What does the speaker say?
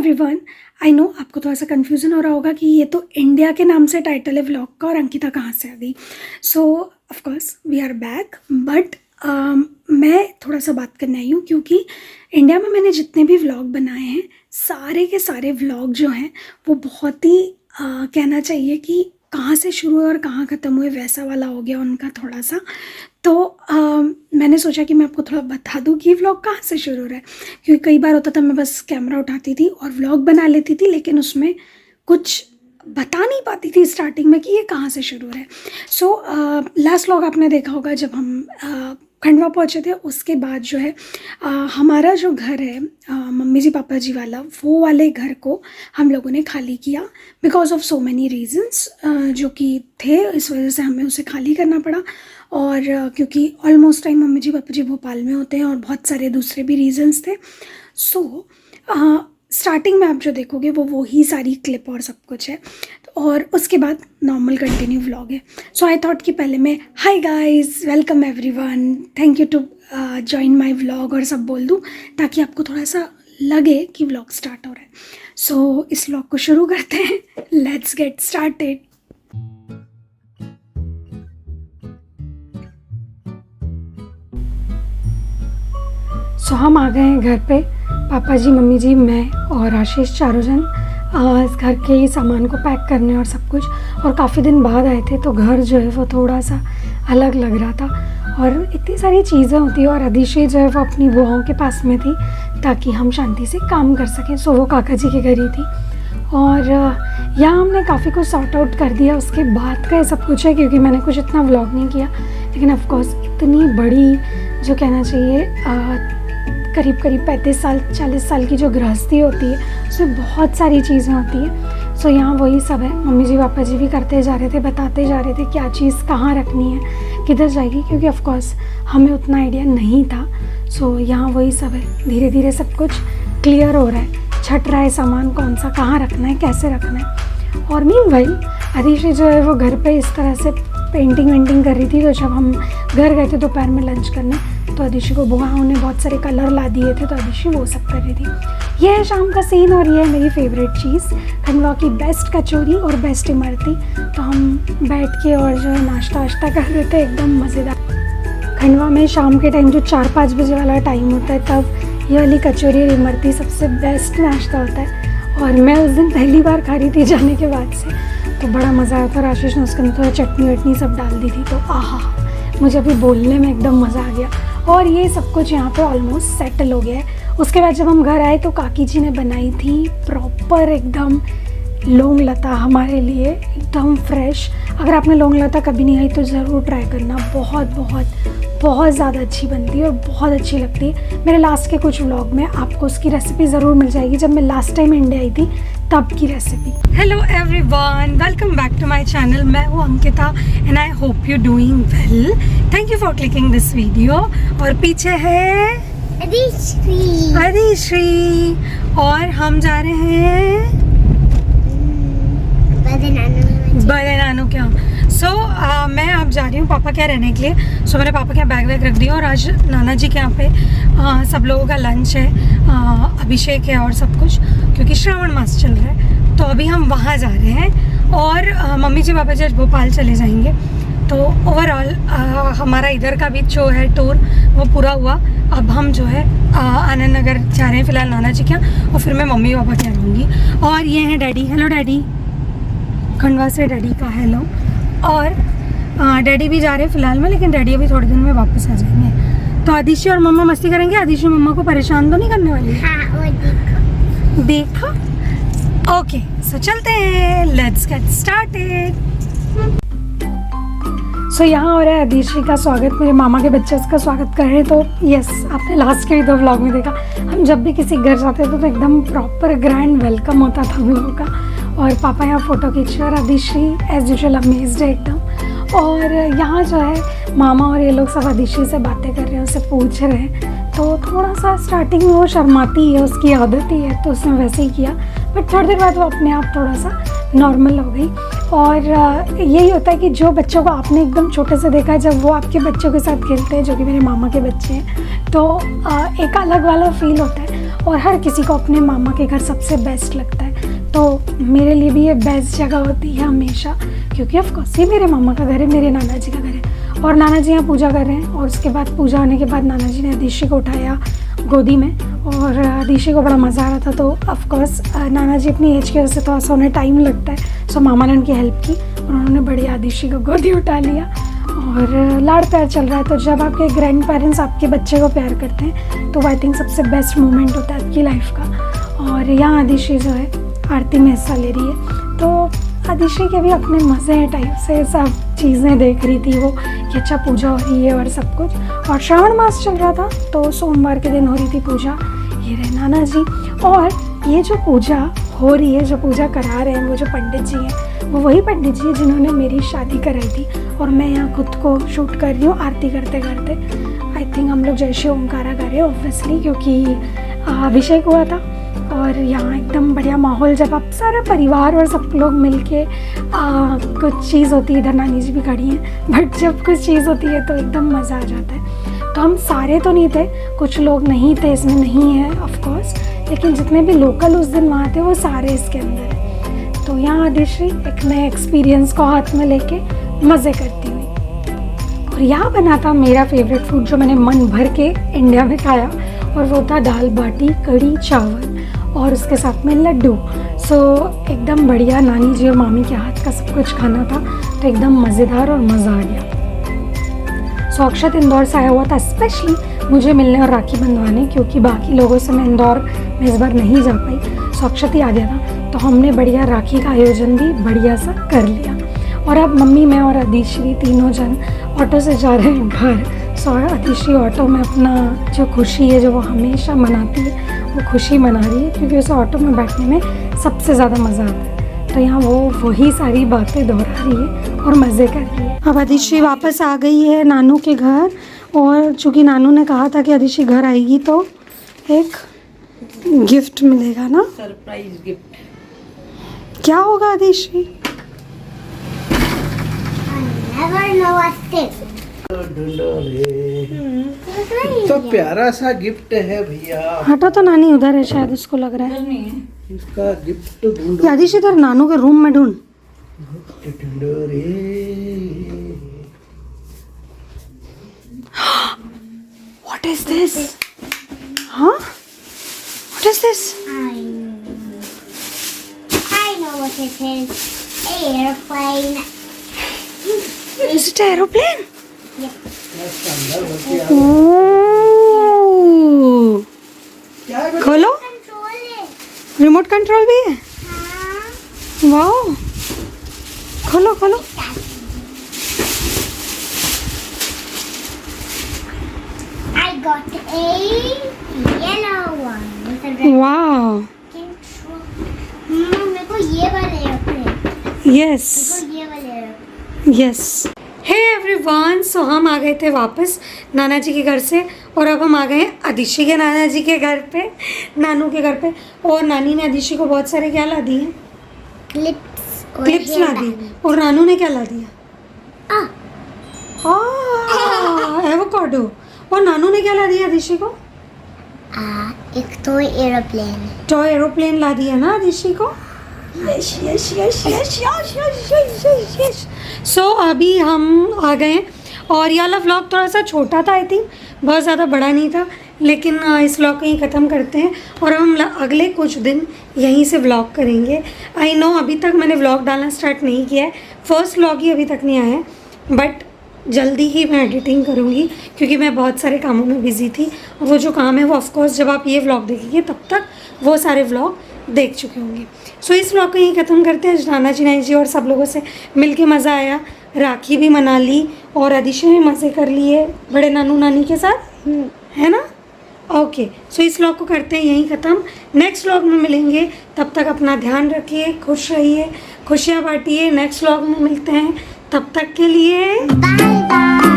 Everyone, I know आपको थोड़ा सा कन्फ्यूज़न हो रहा होगा कि ये तो इंडिया के नाम से टाइटल है व्लॉग का और अंकिता कहाँ से आ गई। So of course we are back, but मैं थोड़ा सा बात करने आई हूँ क्योंकि इंडिया में मैंने जितने भी व्लॉग बनाए हैं सारे के सारे व्लॉग जो हैं वो बहुत ही कहना चाहिए कि कहाँ से शुरू हुए और कहाँ ख़त्म हुए वैसा वाला हो गया उनका थोड़ा सा। तो मैंने सोचा कि मैं आपको थोड़ा बता दूं कि व्लॉग कहाँ से शुरू हो रहा है, क्योंकि कई बार होता था मैं बस कैमरा उठाती थी और व्लॉग बना लेती थी लेकिन उसमें कुछ बता नहीं पाती थी स्टार्टिंग में कि ये कहाँ से शुरू हो रहा है। सो लास्ट व्लॉग आपने देखा होगा जब हम खंडवा पहुँचे थे, उसके बाद जो है हमारा जो घर है मम्मी जी पापा जी वाला, वो वाले घर को हम लोगों ने खाली किया because of so many reasons जो कि थे, इस वजह से हमें उसे खाली करना पड़ा। और क्योंकि ऑलमोस्ट टाइम मम्मी जी पापा जी भोपाल में होते हैं और बहुत सारे दूसरे भी रीजंस थे। सो स्टार्टिंग में आप जो देखोगे वो ही सारी क्लिप और सब कुछ है, और उसके बाद नॉर्मल कंटिन्यू व्लॉग है। सो आई थॉट कि पहले मैं hi guys, welcome everyone, thank you to join my vlog और सब बोल दूँ ताकि आपको थोड़ा सा लगे कि व्लॉग स्टार्ट हो रहा है। सो इस व्लॉग को शुरू करते हैं, लेट्स गेट स्टार्टेड। सो हम आ गए हैं घर पे, पापा जी मम्मी जी मैं और आशीष, चारों जन इस घर के ही सामान को पैक करने और सब कुछ। और काफ़ी दिन बाद आए थे तो घर जो है वो थोड़ा सा अलग लग रहा था और इतनी सारी चीज़ें होती है, और अदिशे जो है वो अपनी बुआओं के पास में थी ताकि हम शांति से काम कर सकें। सो वो काका जी के घर ही थी और यहाँ हमने काफ़ी कुछ सॉर्ट आउट कर दिया। उसके बाद का ये सब कुछ है क्योंकि मैंने कुछ इतना व्लॉग नहीं किया, लेकिन ऑफकोर्स इतनी बड़ी जो कहना चाहिए करीब 35 साल 40 साल की जो गृहस्थी होती है उसमें बहुत सारी चीज़ें होती है। सो यहाँ वही सब है, मम्मी जी पापा जी भी करते जा रहे थे, बताते जा रहे थे क्या चीज़ कहाँ रखनी है, किधर जाएगी, क्योंकि ऑफकोर्स हमें उतना आइडिया नहीं था। सो यहाँ वही सब है, धीरे धीरे सब कुछ क्लियर हो रहा है, छट रहा है सामान कौन सा कहाँ रखना है, कैसे रखना है। और मीनवाइल अदिशे जो है वो घर पे इस तरह से पेंटिंग वेंटिंग कर रही थी। तो जब हम घर गए थे दोपहर में लंच करने तो अदिशे को बुआओं ने बहुत सारे कलर ला दिए थे, तो अदिशे वो सब कर रही थी। ये है शाम का सीन और ये है मेरी फेवरेट चीज़, खंडवा की बेस्ट कचौरी और बेस्ट इमरती। तो हम बैठ के और जो है नाश्ता वाश्ता कर रहे थे, एकदम मज़ेदार। खंडवा में शाम के टाइम जो 4-5 बजे वाला टाइम होता है तब ये वाली कचौरी और इमरती सबसे बेस्ट नाश्ता होता है। और मैं उस दिन पहली बार खा रही थी जाने के बाद से, तो बड़ा मज़ा आया था। आशीष ने उसके अंदर थोड़ा चटनी वटनी सब डाल दी थी, तो आहा, मुझे अभी बोलने में एकदम मज़ा आ गया। और ये सब कुछ यहाँ पे ऑलमोस्ट सेटल हो गया है। उसके बाद जब हम घर आए तो काकी जी ने बनाई थी प्रॉपर एकदम लौंग लता हमारे लिए, एकदम फ्रेश। अगर आपने लौंग लता कभी नहीं आई तो ज़रूर ट्राई करना, बहुत बहुत बहुत ज़्यादा अच्छी बनती है और बहुत अच्छी लगती है। मेरे लास्ट के कुछ व्लॉग में आपको उसकी रेसिपी ज़रूर मिल जाएगी, जब मैं लास्ट टाइम इंडिया आई थी तब की recipe. Hello everyone, welcome back to my channel. मैं हूँ Ankita and I hope you doing well. Thank you for clicking this video. और पीछे है अदिश्री और हम जा रहे हैं बड़े नानू के यहाँ। सो मैं अब जा रही हूँ पापा के यहाँ रहने के लिए। सो मैंने पापा के यहाँ बैग वैग रख दिया और आज नाना जी के यहाँ पे सब लोगों का लंच है, अभिषेक है और सब कुछ, क्योंकि श्रावण मास चल रहा है। तो अभी हम वहाँ जा रहे हैं और मम्मी जी पापा जी आज भोपाल चले जाएंगे। तो ओवरऑल हमारा इधर का भी जो है टूर वो पूरा हुआ। अब हम जो है आनंद नगर जा रहे हैं फ़िलहाल नाना जी के यहाँ, और फिर मैं मम्मी पापा के यहाँ रहूँगी। और ये हैं डैडी, हेलो डैडी, खंडवा से डैडी का हेलो। और डैडी भी जा रहे हैं फ़िलहाल में, लेकिन डैडी अभी थोड़े दिन में वापस आ जाएंगे। तो आदिशे और मम्मा मस्ती करेंगे। आदिशे मम्मा को परेशान तो नहीं करने वाली? हाँ, वो देखो। ओके, सो चलते हैं, लेट्स गेट स्टार्टेड। सो यहाँ हो रहा है अदिशे का स्वागत, मेरे मामा के बच्चे उसका स्वागत कर रहे हैं। तो यस, आपने लास्ट के भी 2 व्लॉग में देखा, हम जब भी किसी घर जाते थे तो एकदम प्रॉपर ग्रैंड वेलकम होता था हम लोगों का। और पापा यहाँ फ़ोटो खींच रहे और अदिशे एज यूजुअल अमेज्ड है एकदम। और यहाँ जो है मामा और ये लोग सब अदिशे से बातें कर रहे हैं, उससे पूछ रहे हैं। तो थोड़ा सा स्टार्टिंग में वो शर्माती है, उसकी आदत ही है, तो उसने वैसे ही किया, बट थोड़ी देर बाद वो अपने आप थोड़ा सा नॉर्मल हो गई। और यही होता है कि जो बच्चों को आपने एकदम छोटे से देखा है, जब वो आपके बच्चों के साथ खेलते हैं, जो कि मेरे मामा के बच्चे हैं, तो एक अलग वाला फील होता है। और हर किसी को अपने मामा के घर सबसे बेस्ट लगता है। तो मेरे लिए भी ये बेस्ट जगह होती है हमेशा, क्योंकि ऑफकोर्स ये मेरे मामा का घर है, मेरे नाना जी का घर है। और नाना जी यहाँ पूजा कर रहे हैं, और उसके बाद पूजा होने के बाद नाना जी ने अदिशि को उठाया गोदी में, और अदिशि को बड़ा मज़ा आ रहा था। तो ऑफकोर्स नाना जी अपनी एज की वजह से थोड़ा सा उन्हें टाइम लगता है, सो मामा ने उनकी हेल्प की और उन्होंने बढ़िया अदिशि को गोदी उठा लिया और लाड़ प्यार चल रहा है। तो जब आपके ग्रैंड पेरेंट्स आपके बच्चे को प्यार करते हैं तो आई थिंक सबसे बेस्ट मोमेंट होता है आपकी लाइफ का। और यहाँ अदिशि जो है आरती में हिस्सा ले रही है, तो अदिशि के भी अपने मज़े हैं टाइप से, सब चीज़ें देख रही थी वो कि अच्छा पूजा हो रही है और सब कुछ। और श्रावण मास चल रहा था तो सोमवार के दिन हो रही थी पूजा। ये रहे नाना जी, और ये जो पूजा हो रही है, जो पूजा करा रहे हैं वो जो पंडित जी हैं, वो वही पंडित जी हैं जिन्होंने मेरी शादी कराई थी। और मैं यहाँ खुद को शूट कर रही हूँ आरती करते करते। आई थिंक हम लोग जय शिव ओंकारा कर रहे हैं ऑब्वियसली, क्योंकि अभिषेक हुआ था। और यहाँ एकदम बढ़िया माहौल, जब आप सारा परिवार और सब लोग मिलके कुछ चीज़ होती है, इधर नानी जी भी खड़ी हैं, बट जब कुछ चीज़ होती है तो एकदम मज़ा आ जाता है। तो हम सारे तो नहीं थे, कुछ लोग नहीं थे, इसमें नहीं है ऑफकोर्स, लेकिन जितने भी लोकल उस दिन वहाँ थे वो सारे इसके अंदर हैं। तो यहाँ अदिशि एक नए एक्सपीरियंस को हाथ में लेके मज़े करती हुई। और यहाँ बना था मेरा फेवरेट फूड जो मैंने मन भर के इंडिया में खाया, और वो था दाल बाटी कढ़ी चावल और उसके साथ में लड्डू। सो एकदम बढ़िया, नानी जी और मामी के हाथ का सब कुछ खाना था, तो एकदम मज़ेदार और मज़ा आ गया। सो अक्षत इंदौर से आया हुआ था स्पेशली मुझे मिलने और राखी बंधवाने, क्योंकि बाकी लोगों से मैं इंदौर में इस बार नहीं जा पाई। सो अक्षत ही आ गया था, तो हमने बढ़िया राखी का आयोजन भी बढ़िया सा कर लिया। और अब मम्मी, मैं और अदिशि तीनों जन ऑटो से जा रहे हैं घर। सो अदिशि ऑटो में अपना जो खुशी है जो वो हमेशा मनाती है वो खुशी मना रही है, क्योंकि उसे ऑटो में बैठने में सबसे ज़्यादा मज़ा आता है। तो यहाँ वो वही सारी बातें दोहरा रही है और मज़े कर रही है। अब अदिशि वापस आ गई है नानू के घर, और चूँकि नानू ने कहा था कि अदिशि घर आएगी तो एक गिफ्ट मिलेगा ना, सरप्राइज गिफ्ट। क्या होगा अदिशि? never know a thing. तो प्यारा सा गिफ्ट है भैया। हटा तो नानी उधर है, शायद उसको लग रहा है। इसका गिफ्ट ढूंढो। अदिशि इधर नानू के रूम में ढूंढ। ढूंढो रे। What is this? Huh? What is this? I know what it is. Airplane. Is it an aeroplane? Yep. Oh. क्या है बेटा? खोलो, Control it. रिमोट कंट्रोल भी है। हाँ. वाओ, खोलो खोलो। I got a yellow one with a red wow, control. मेरे को ये वाले airplane. यस मेरे को ये वाले airplane. यस। हे एवरीवन, सो हम आ गए थे वापस नाना जी के घर से, और अब हम आ गए हैं अदिशि के नाना जी के घर पे, नानू के घर पे। और नानी ने अदिशि को बहुत सारे क्या ला दिए? Clips. और क्लिप्स ला hairband. दी। और नानू ने क्या ला दिया? Ah. एवोकाडो। और नानू ने क्या ला दिया अदिशि को? एक तो एरोप्लेन. टॉय एरोप्लेन ला दिया ना अदिशि को। Yes yes yes yes yes yes yes yes. So अभी हम आ गए हैं, और ये वाला व्लॉग थोड़ा सा छोटा था, आई थिंक बहुत ज़्यादा बड़ा नहीं था, लेकिन इस व्लॉग को यहीं ख़त्म करते हैं। और हम अगले कुछ दिन यहीं से व्लॉग करेंगे। आई नो अभी तक मैंने व्लॉग डालना स्टार्ट नहीं किया है, फर्स्ट व्लॉग ही अभी तक नहीं आया है, बट जल्दी ही मैं एडिटिंग करूँगी, क्योंकि मैं बहुत सारे कामों में बिज़ी थी। और वो जो काम है वो ऑफकोर्स जब आप ये व्लॉग देखेंगे तब तक वो सारे व्लॉग देख चुके होंगे। सो इस व्लॉग को यहीं ख़त्म करते हैं। नाना जी नानी जी और सब लोगों से मिलके मज़ा आया, राखी भी मना ली और अदिशि भी मज़े कर लिए बड़े नानू नानी के साथ, है ना? ओके, सो इस व्लॉग को करते हैं यहीं ख़त्म। नेक्स्ट व्लॉग में मिलेंगे, तब तक अपना ध्यान रखिए, खुश रहिए, खुशियाँ बांटिए। नेक्स्ट व्लॉग में मिलते हैं, तब तक के लिए बाय बाय.